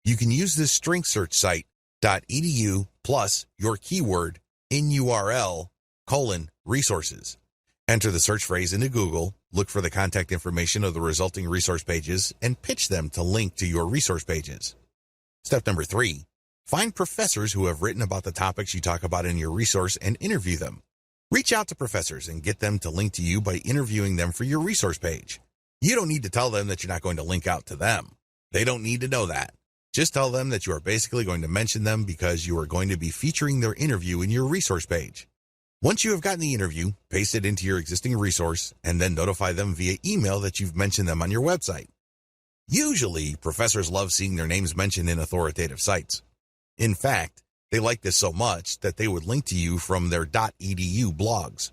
You can use this strength search site, .edu plus your keyword in URL, resources. Enter the search phrase into Google, look for the contact information of the resulting resource pages, and pitch them to link to your resource pages. Step number 3, find professors who have written about the topics you talk about in your resource and interview them. Reach out to professors and get them to link to you by interviewing them for your resource page. You don't need to tell them that you're not going to link out to them. They don't need to know that. Just tell them that you are basically going to mention them because you are going to be featuring their interview in your resource page. Once you have gotten the interview, paste it into your existing resource and then notify them via email that you've mentioned them on your website. Usually, professors love seeing their names mentioned in authoritative sites. In fact, they like this so much that they would link to you from their .edu blogs.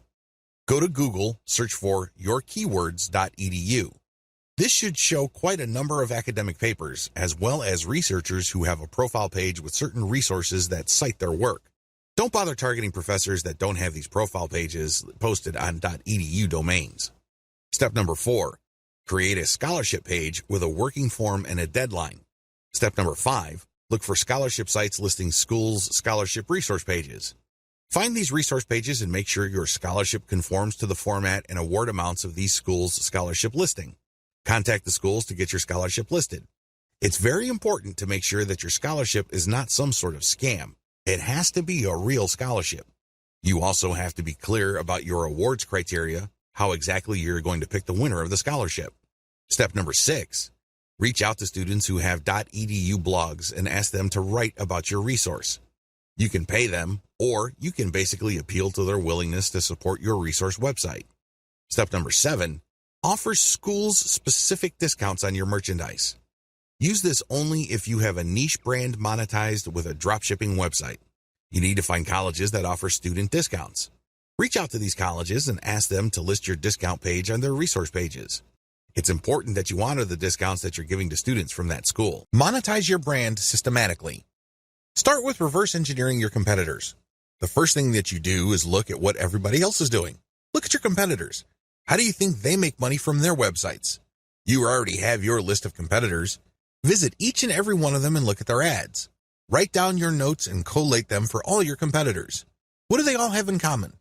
Go to Google, search for yourkeywords.edu. This should show quite a number of academic papers, as well as researchers who have a profile page with certain resources that cite their work. Don't bother targeting professors that don't have these profile pages posted on .edu domains. Step number 4, create a scholarship page with a working form and a deadline. Step number 5, look for scholarship sites listing schools' scholarship resource pages. Find these resource pages and make sure your scholarship conforms to the format and award amounts of these schools' scholarship listing. Contact the schools to get your scholarship listed. It's very important to make sure that your scholarship is not some sort of scam. It has to be a real scholarship. You also have to be clear about your awards criteria, how exactly you're going to pick the winner of the scholarship. Step number 6, reach out to students who have .edu blogs and ask them to write about your resource. You can pay them, or you can basically appeal to their willingness to support your resource website. Step number 7, offer schools specific discounts on your merchandise. Use this only if you have a niche brand monetized with a dropshipping website. You need to find colleges that offer student discounts. Reach out to these colleges and ask them to list your discount page on their resource pages. It's important that you honor the discounts that you're giving to students from that school. Monetize your brand systematically. Start with reverse engineering your competitors. The first thing that you do is look at what everybody else is doing. Look at your competitors. How do you think they make money from their websites? You already have your list of competitors. Visit each and every one of them and look at their ads. Write down your notes and collate them for all your competitors. What do they all have in common?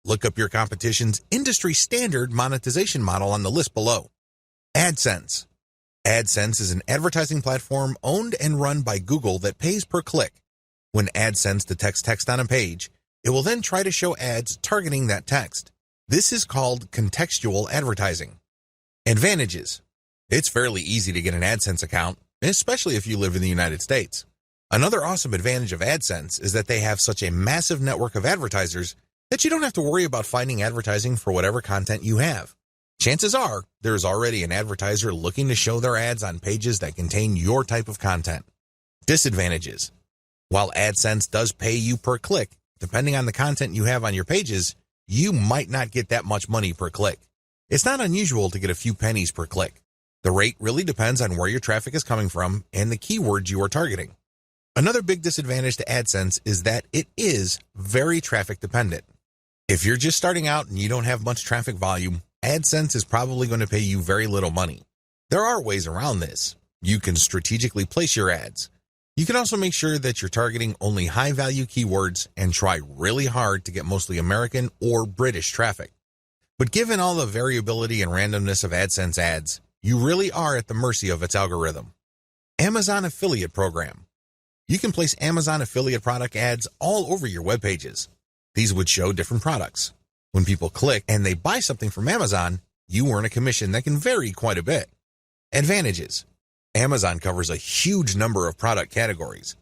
Look up your competition's industry standard monetization model on the list below. AdSense. AdSense is an advertising platform owned and run by Google that pays per click. When AdSense detects text on a page, it will then try to show ads targeting that text. This is called contextual advertising. Advantages. It's fairly easy to get an AdSense account, especially if you live in the United States. Another awesome advantage of AdSense is that they have such a massive network of advertisers that you don't have to worry about finding advertising for whatever content you have. Chances are, there's already an advertiser looking to show their ads on pages that contain your type of content. Disadvantages. While AdSense does pay you per click, depending on the content you have on your pages, you might not get that much money per click. It's not unusual to get a few pennies per click. The rate really depends on where your traffic is coming from and the keywords you are targeting. Another big disadvantage to AdSense is that it is very traffic dependent. If you're just starting out and you don't have much traffic volume, AdSense is probably going to pay you very little money. There are ways around this. You can strategically place your ads. You can also make sure that you're targeting only high-value keywords and try really hard to get mostly American or British traffic. But given all the variability and randomness of AdSense ads, you really are at the mercy of its algorithm. Amazon Affiliate Program. You can place Amazon affiliate product ads all over your web pages. These would show different products. When people click and they buy something from Amazon, you earn a commission that can vary quite a bit. Advantages. Amazon covers a huge number of product categories.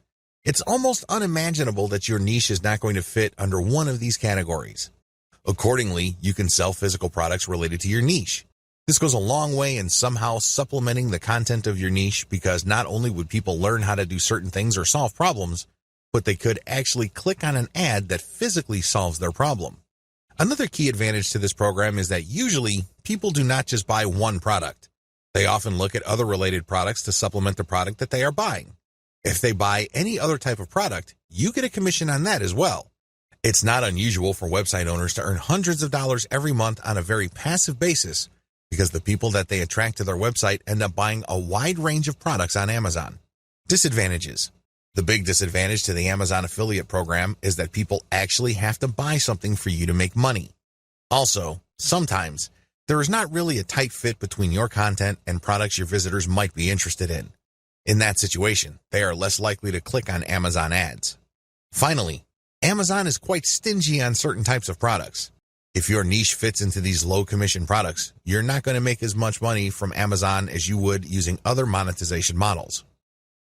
It's almost unimaginable that your niche is not going to fit under one of these categories. Accordingly, you can sell physical products related to your niche. This goes a long way in somehow supplementing the content of your niche because not only would people learn how to do certain things or solve problems, but they could actually click on an ad that physically solves their problem. Another key advantage to this program is that usually people do not just buy one product. They often look at other related products to supplement the product that they are buying. If they buy any other type of product, you get a commission on that as well. It's not unusual for website owners to earn hundreds of dollars every month on a very passive basis because the people that they attract to their website end up buying a wide range of products on Amazon. Disadvantages. The big disadvantage to the Amazon affiliate program is that people actually have to buy something for you to make money. Also, sometimes, there is not really a tight fit between your content and products your visitors might be interested in. In that situation, they are less likely to click on Amazon ads. Finally, Amazon is quite stingy on certain types of products. If your niche fits into these low-commission products, you're not going to make as much money from Amazon as you would using other monetization models.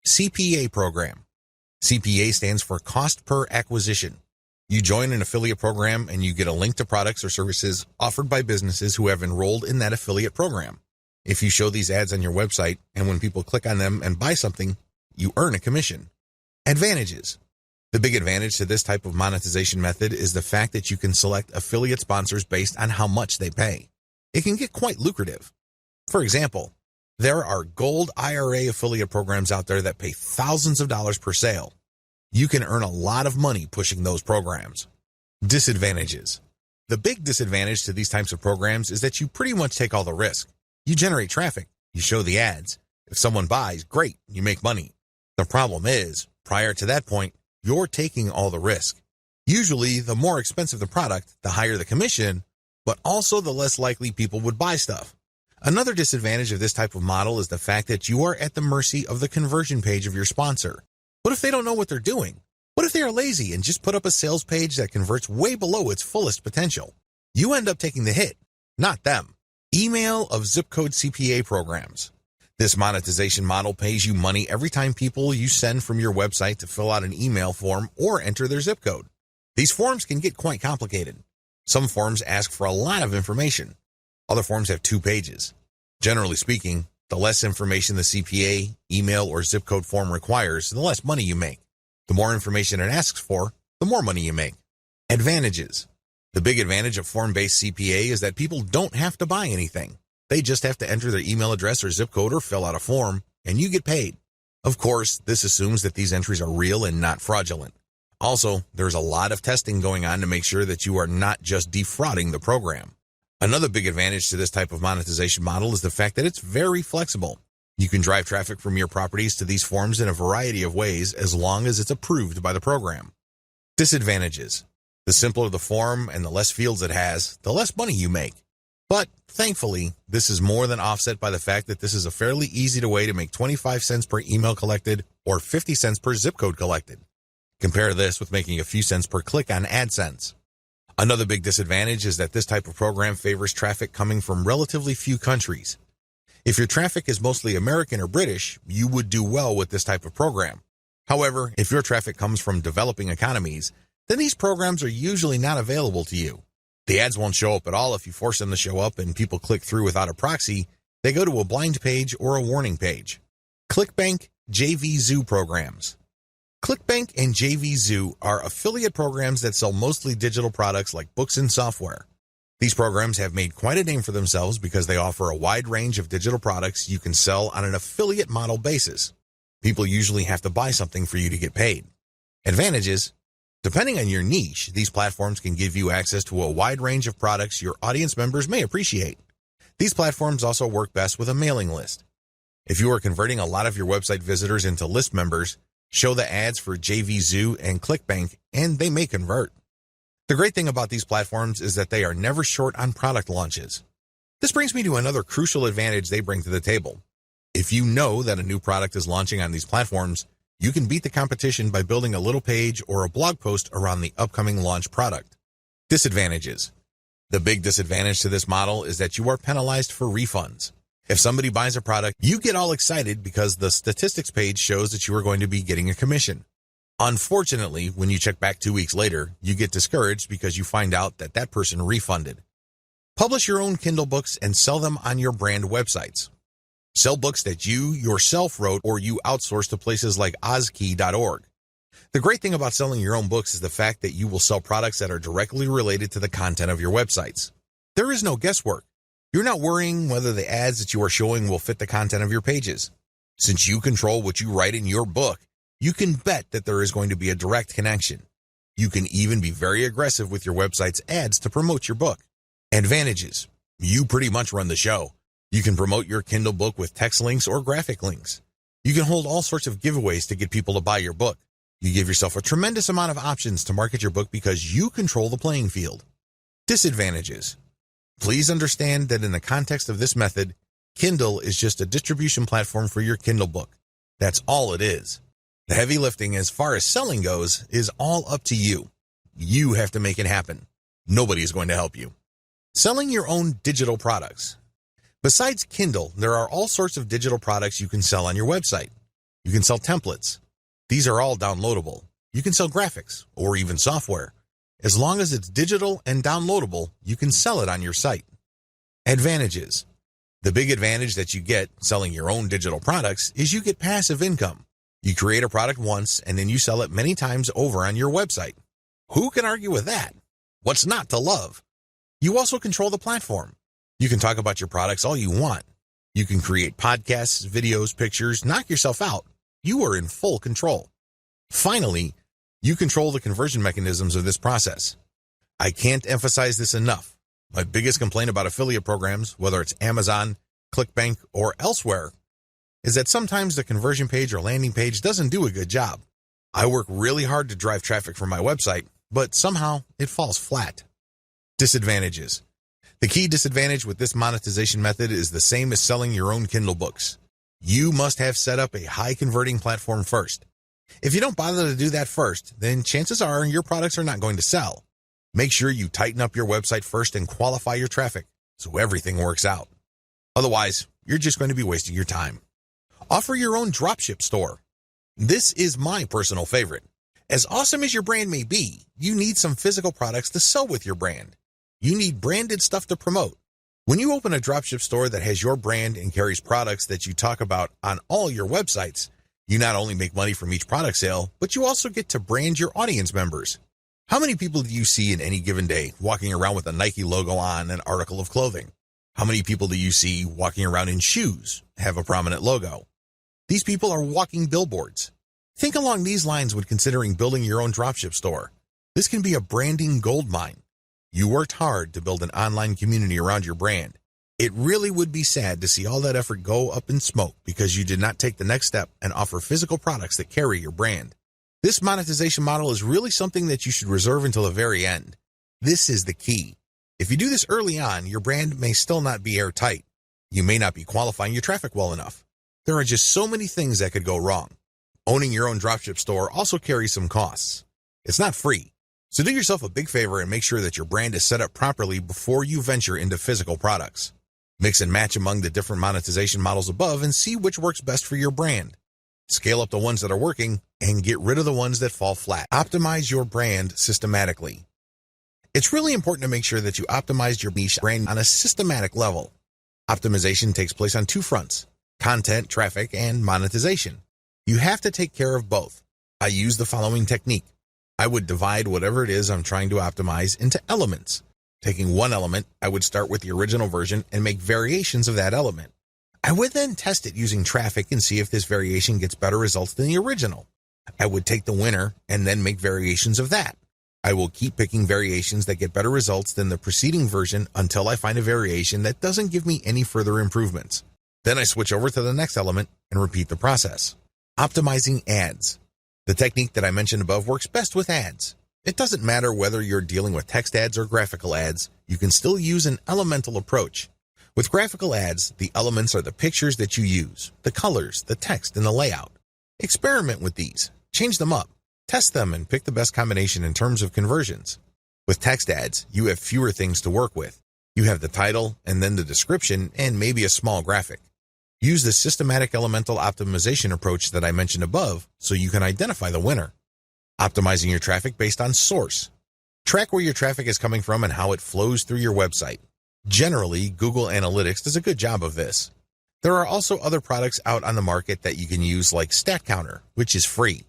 CPA program. CPA stands for Cost Per Acquisition. You join an affiliate program and you get a link to products or services offered by businesses who have enrolled in that affiliate program. If you show these ads on your website and when people click on them and buy something, you earn a commission. Advantages. The big advantage to this type of monetization method is the fact that you can select affiliate sponsors based on how much they pay. It can get quite lucrative. For example, there are gold IRA affiliate programs out there that pay thousands of dollars per sale. You can earn a lot of money pushing those programs. Disadvantages. The big disadvantage to these types of programs is that you pretty much take all the risk. You generate traffic, you show the ads. If someone buys, great, you make money. The problem is, prior to that point, you're taking all the risk. Usually, the more expensive the product, the higher the commission, but also the less likely people would buy stuff. Another disadvantage of this type of model is the fact that you are at the mercy of the conversion page of your sponsor. What if they don't know what they're doing? What if they are lazy and just put up a sales page that converts way below its fullest potential? You end up taking the hit, not them. Email of zip code CPA programs. This monetization model pays you money every time people you send from your website to fill out an email form or enter their zip code. These forms can get quite complicated. Some forms ask for a lot of information. Other forms have 2 pages. Generally speaking, the less information the CPA, email, or zip code form requires, the less money you make. The more information it asks for, the more money you make. Advantages. The big advantage of form-based CPA is that people don't have to buy anything. They just have to enter their email address or zip code or fill out a form, and you get paid. Of course, this assumes that these entries are real and not fraudulent. Also, there's a lot of testing going on to make sure that you are not just defrauding the program. Another big advantage to this type of monetization model is the fact that it's very flexible. You can drive traffic from your properties to these forms in a variety of ways as long as it's approved by the program. Disadvantages. The simpler the form and the less fields it has, the less money you make. But thankfully, this is more than offset by the fact that this is a fairly easy way to make 25 cents per email collected or 50 cents per zip code collected. Compare this with making a few cents per click on AdSense. Another big disadvantage is that this type of program favors traffic coming from relatively few countries. If your traffic is mostly American or British, you would do well with this type of program. However, if your traffic comes from developing economies, then these programs are usually not available to you. The ads won't show up at all if you force them to show up and people click through without a proxy. They go to a blind page or a warning page. ClickBank JVZoo programs. ClickBank and JVZoo are affiliate programs that sell mostly digital products like books and software. These programs have made quite a name for themselves because they offer a wide range of digital products you can sell on an affiliate model basis. People usually have to buy something for you to get paid. Advantages. Depending on your niche, these platforms can give you access to a wide range of products your audience members may appreciate. These platforms also work best with a mailing list. If you are converting a lot of your website visitors into list members, show the ads for JVZoo and ClickBank, and they may convert. The great thing about these platforms is that they are never short on product launches. This brings me to another crucial advantage they bring to the table. If you know that a new product is launching on these platforms, you can beat the competition by building a little page or a blog post around the upcoming launch product. Disadvantages. The big disadvantage to this model is that you are penalized for refunds. If somebody buys a product, you get all excited because the statistics page shows that you are going to be getting a commission. Unfortunately, when you check back 2 weeks later, you get discouraged because you find out that that person refunded. Publish your own Kindle books and sell them on your brand websites. Sell books that you yourself wrote or you outsource to places like ozkey.org. The great thing about selling your own books is the fact that you will sell products that are directly related to the content of your websites. There is no guesswork. You're not worrying whether the ads that you are showing will fit the content of your pages. Since you control what you write in your book, you can bet that there is going to be a direct connection. You can even be very aggressive with your website's ads to promote your book. Advantages. You pretty much run the show. You can promote your Kindle book with text links or graphic links. You can hold all sorts of giveaways to get people to buy your book. You give yourself a tremendous amount of options to market your book because you control the playing field. Disadvantages. Please understand that in the context of this method, Kindle is just a distribution platform for your Kindle book. That's all it is. The heavy lifting as far as selling goes is all up to you. You have to make it happen. Nobody is going to help you. Selling your own digital products. Besides Kindle, there are all sorts of digital products you can sell on your website. You can sell templates. These are all downloadable. You can sell graphics or even software. As long as it's digital and downloadable, you can sell it on your site. Advantages. The big advantage that you get selling your own digital products is you get passive income. You create a product once and then you sell it many times over on your website. Who can argue with that? What's not to love? You also control the platform. You can talk about your products all you want. You can create podcasts, videos, pictures, knock yourself out. You are in full control. Finally, you control the conversion mechanisms of this process. I can't emphasize this enough. My biggest complaint about affiliate programs, whether it's Amazon, ClickBank, or elsewhere, is that sometimes the conversion page or landing page doesn't do a good job. I work really hard to drive traffic from my website, but somehow it falls flat. Disadvantages. The key disadvantage with this monetization method is the same as selling your own Kindle books. You must have set up a high converting platform first. If you don't bother to do that first, then chances are your products are not going to sell. Make sure you tighten up your website first and qualify your traffic so everything works out. Otherwise, you're just going to be wasting your time. Offer your own dropship store. This is my personal favorite. As awesome as your brand may be, you need some physical products to sell with your brand. You need branded stuff to promote. When you open a dropship store that has your brand and carries products that you talk about on all your websites, you not only make money from each product sale, but you also get to brand your audience members. How many people do you see in any given day walking around with a Nike logo on an article of clothing? How many people do you see walking around in shoes, have a prominent logo? These people are walking billboards. Think along these lines when considering building your own dropship store. This can be a branding goldmine. You worked hard to build an online community around your brand. It really would be sad to see all that effort go up in smoke because you did not take the next step and offer physical products that carry your brand. This monetization model is really something that you should reserve until the very end. This is the key. If you do this early on, your brand may still not be airtight. You may not be qualifying your traffic well enough. There are just so many things that could go wrong. Owning your own dropship store also carries some costs. It's not free. So do yourself a big favor and make sure that your brand is set up properly before you venture into physical products. Mix and match among the different monetization models above and see which works best for your brand. Scale up the ones that are working and get rid of the ones that fall flat. Optimize your brand systematically. It's really important to make sure that you optimize your niche brand on a systematic level. Optimization takes place on two fronts: content, traffic, and monetization. You have to take care of both. I use the following technique. I would divide whatever it is I'm trying to optimize into elements. Taking one element, I would start with the original version and make variations of that element. I would then test it using traffic and see if this variation gets better results than the original. I would take the winner and then make variations of that. I will keep picking variations that get better results than the preceding version until I find a variation that doesn't give me any further improvements. Then I switch over to the next element and repeat the process. Optimizing ads. The technique that I mentioned above works best with ads. It doesn't matter whether you're dealing with text ads or graphical ads, you can still use an elemental approach. With graphical ads, the elements are the pictures that you use, the colors, the text, and the layout. Experiment with these. Change them up. Test them and pick the best combination in terms of conversions. With text ads, you have fewer things to work with. You have the title, and then the description, and maybe a small graphic. Use the systematic elemental optimization approach that I mentioned above so you can identify the winner. Optimizing your traffic based on source. Track where your traffic is coming from and how it flows through your website. Generally, Google Analytics does a good job of this. There are also other products out on the market that you can use like StatCounter, which is free.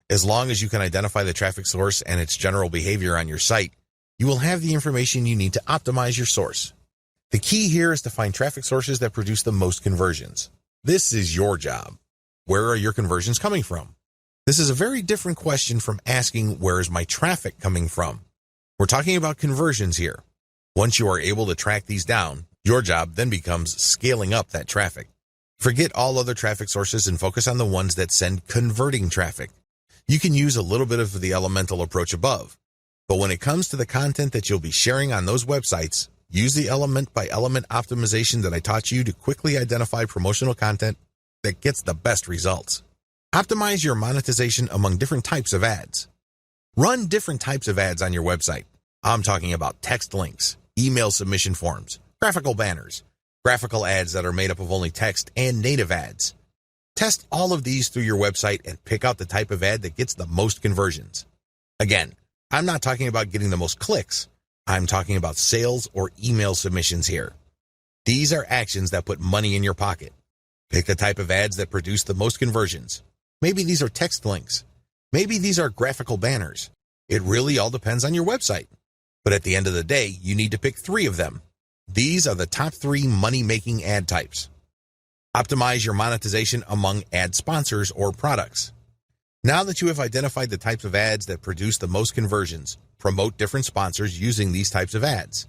As long as you can identify the traffic source and its general behavior on your site, you will have the information you need to optimize your source. The key here is to find traffic sources that produce the most conversions. This is your job. Where are your conversions coming from? This is a very different question from asking, where is my traffic coming from? We're talking about conversions here. Once you are able to track these down, your job then becomes scaling up that traffic. Forget all other traffic sources and focus on the ones that send converting traffic. You can use a little bit of the elemental approach above, but when it comes to the content that you'll be sharing on those websites, use the element by element optimization that I taught you to quickly identify promotional content that gets the best results. Optimize your monetization among different types of ads. Run different types of ads on your website. I'm talking about text links, email submission forms, graphical banners, graphical ads that are made up of only text, and native ads. Test all of these through your website and pick out the type of ad that gets the most conversions. Again, I'm not talking about getting the most clicks. I'm talking about sales or email submissions here. These are actions that put money in your pocket. Pick the type of ads that produce the most conversions. Maybe these are text links. Maybe these are graphical banners. It really all depends on your website. But at the end of the day, you need to pick 3 of them. These are the top 3 money-making ad types. Optimize your monetization among ad sponsors or products. Now that you have identified the types of ads that produce the most conversions, promote different sponsors using these types of ads.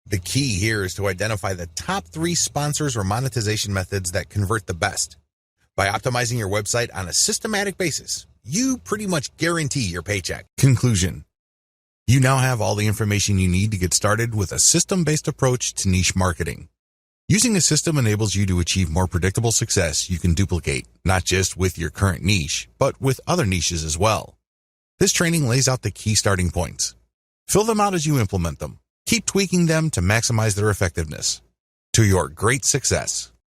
The key here is to identify the top 3 sponsors or monetization methods that convert the best. By optimizing your website on a systematic basis, you pretty much guarantee your paycheck. Conclusion. You now have all the information you need to get started with a system-based approach to niche marketing. Using a system enables you to achieve more predictable success you can duplicate, not just with your current niche, but with other niches as well. This training lays out the key starting points. Fill them out as you implement them. Keep tweaking them to maximize their effectiveness. To your great success.